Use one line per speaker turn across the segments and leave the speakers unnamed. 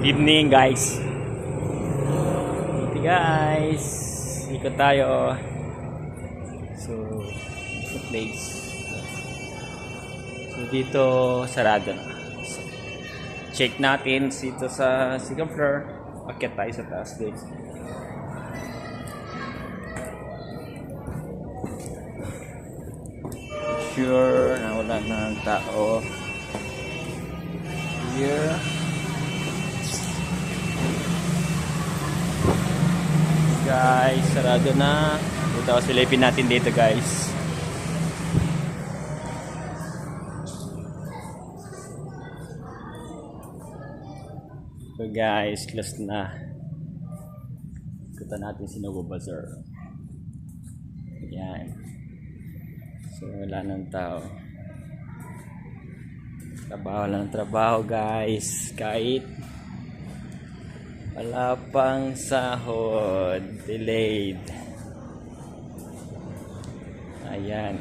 Evening guys. Guys, ikot tayo. So, sa place. So, dito sarado na. So, check natin dito sa second floor. Akyat tayo sa taas guys. Sure na wala na ang tao. Here. Guys, sarado na. Ito, silipin natin dito guys. So guys, close na. Ikutan natin si Novo Bazaar. Ayan. So wala nang tao. Trabaho lang trabaho guys. Kahit wala pang sahod, delayed. Ayan.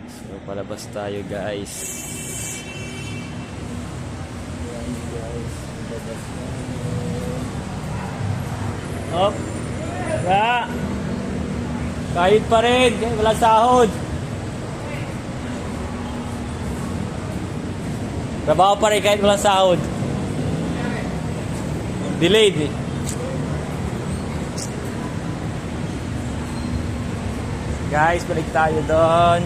So palabas tayo guys. Ayan guys, palabas tayo. Hop. Ya. Kahit pa rin, wala sahod. Trabaho pa rin kahit wala sahod. Delayed eh. Guys, balik tayo doon.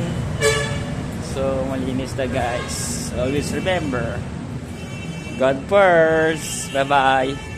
So, malinis na guys. Always remember, God first. Bye-bye.